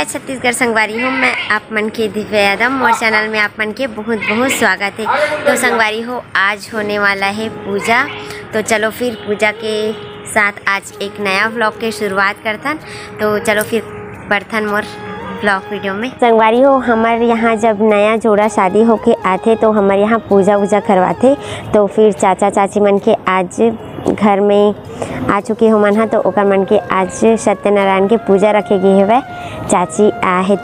आवाज़ छत्तीसगढ़ संगवारी हो। मैं आप मन के दिव्या यादव और चैनल में आप मन के बहुत बहुत स्वागत है। तो संगवारी हो, आज होने वाला है पूजा। तो चलो फिर पूजा के साथ आज एक नया व्लॉग के शुरुआत करथन। तो चलो फिर बढ़थन मोर ब्लॉग वीडियो में। संगवारी हो, हमारे यहाँ जब नया जोड़ा शादी होके आते तो हमारे यहाँ पूजा वूजा करवाते। तो फिर चाचा चाची मन के आज घर में आ चुके हो मन हा, तो ओकर मन के आज सत्यनारायण के पूजा रखे गए हुए चाची आए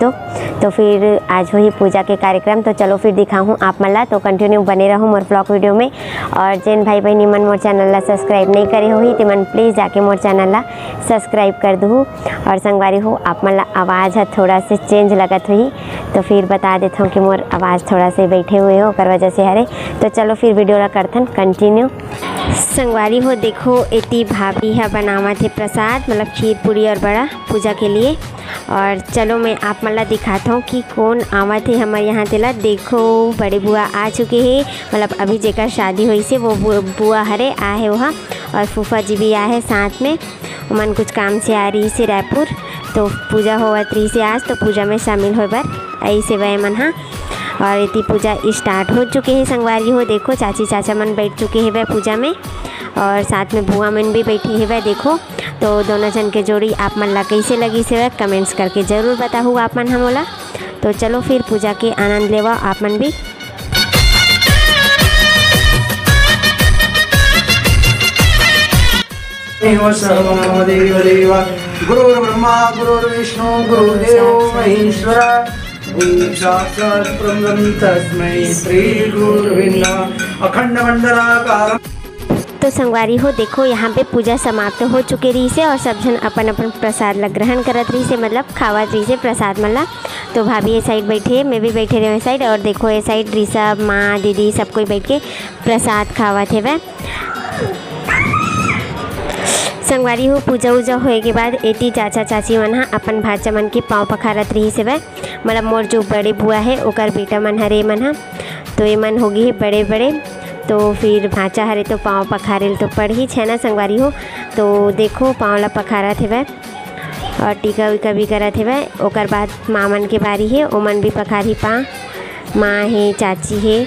तो फिर आज वही पूजा के कार्यक्रम। तो चलो फिर दिखाऊँ आप मन ला, तो कंटिन्यू बने रहो मोर ब्लॉग वीडियो में। और जिन भाई बहनी मन मोर चैनल ला सब्सक्राइब नहीं करे हो ही तो मन प्लीज़ जाके मोर चैनल ला सब्सक्राइब कर दू। और संगवारी हो, आप मन ला आवाज़ है थोड़ा से चेंज लगत हुई, तो फिर बता देता हूँ कि मोर आवाज़ थोड़ा से बैठे हुए हो कर वजह से हरे। तो चलो फिर वीडियो ला करथन कंटिन्यू। संगवारी हो देखो, इतनी भाभी है बनावत है प्रसाद, मतलब खीर पूरी और बड़ा पूजा के लिए। और चलो मैं आप मन ला दिखाता हूँ कि कौन आवत है हमारे यहाँ तेला। देखो बड़े बुआ आ चुके हैं, मतलब अभी जेकर शादी हुई से वो बुआ हरे आ है वहाँ। और फूफा जी भी आए हैं साथ में, मन कुछ काम से आ रही से रायपुर। तो पूजा होवत रही से आज, तो पूजा में शामिल हो बार ऐसे वह मन हाँ। और इतनी पूजा स्टार्ट हो चुके हैं संगवारी हो। देखो चाची चाचा मन बैठ चुके हैं वह पूजा में, और साथ में बुआ मन भी बैठी है वह देखो। तो दोनों जन के जोड़ी आप मन ला कैसे लगी से वह कमेंट्स करके ज़रूर बताओ आप मन हमोला। तो चलो फिर पूजा के आनंद लेवा आप मन भी। गुरुर्ब्रह्मा गुरुर्विष्णु गुरुदेवो महेश्वरा, साक्षात् ब्रह्म तस्मै श्री गुरुवे नमः। अखंड मंडलाकारं। तो संगवारी हो देखो, यहाँ पे पूजा समाप्त हो चुके रही से, और सब जन अपन अपन प्रसाद ला ग्रहण करत रही से, मतलब खावत रही से प्रसाद मला। तो भाभी ये साइड बैठे, मैं भी बैठे रहे साइड। और देखो ये साइड ऋषभ माँ दीदी सब कोई बैठ के प्रसाद खावत है वह। संगवारी हो, पूजा वूजा होए के बाद एटी चाचा चाची मन हा अपन भाचा मन के पाँव पखारत रही से वह, मतलब मोर जो बड़े बुआ है ओकर बेटा मन हरे मन हा। तो ये मन होगी है बड़े बड़े, तो फिर भाचा हरे तो पाँव पखारे तो पड़ ही छे ना संगवारी हो। तो देखो पाँव ला पखारत है वह, और टीका वीका भी करत है वह। ओकर बाद माँ मन के बारी है, ओ मन भी पखार ही पाँव, माँ है चाची है।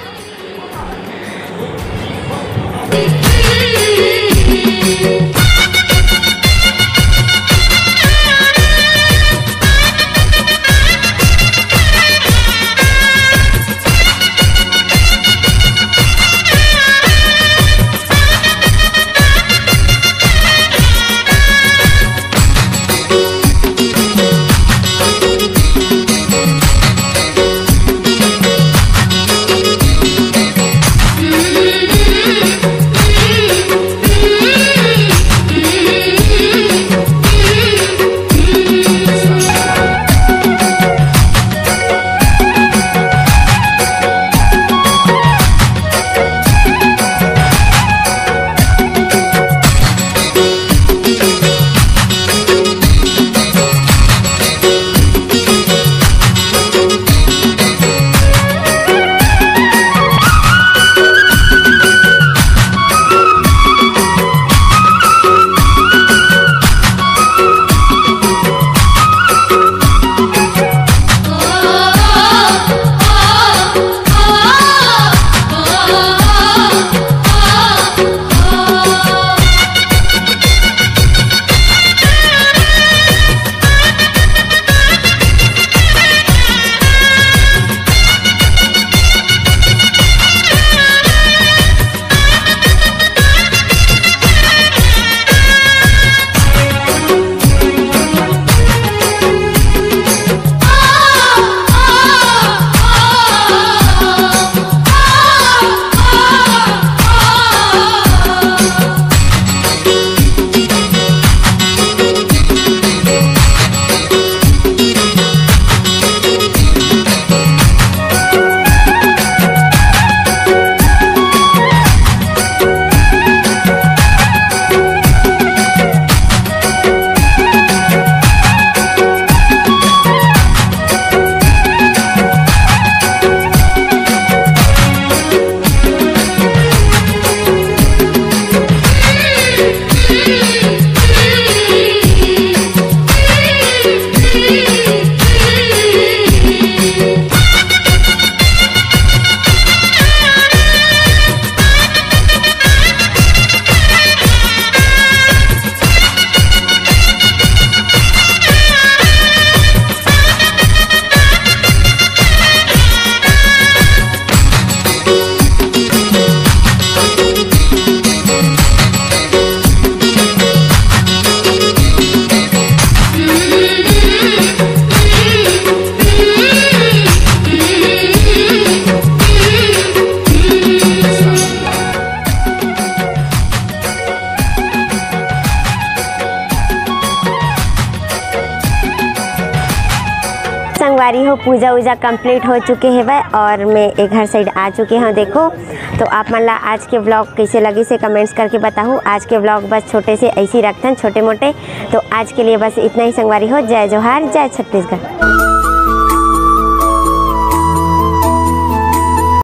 संगवारी हो पूजा वूजा कंप्लीट हो चुके हैं भाई और मैं एक घर साइड आ चुके हैं। देखो तो आप मन ला आज के व्लॉग कैसे लगी से कमेंट्स करके बताऊँ। आज के व्लॉग बस छोटे से ऐसे ही रखते हैं, छोटे मोटे। तो आज के लिए बस इतना ही संगवारी हो। जय जोहार, जय छत्तीसगढ़।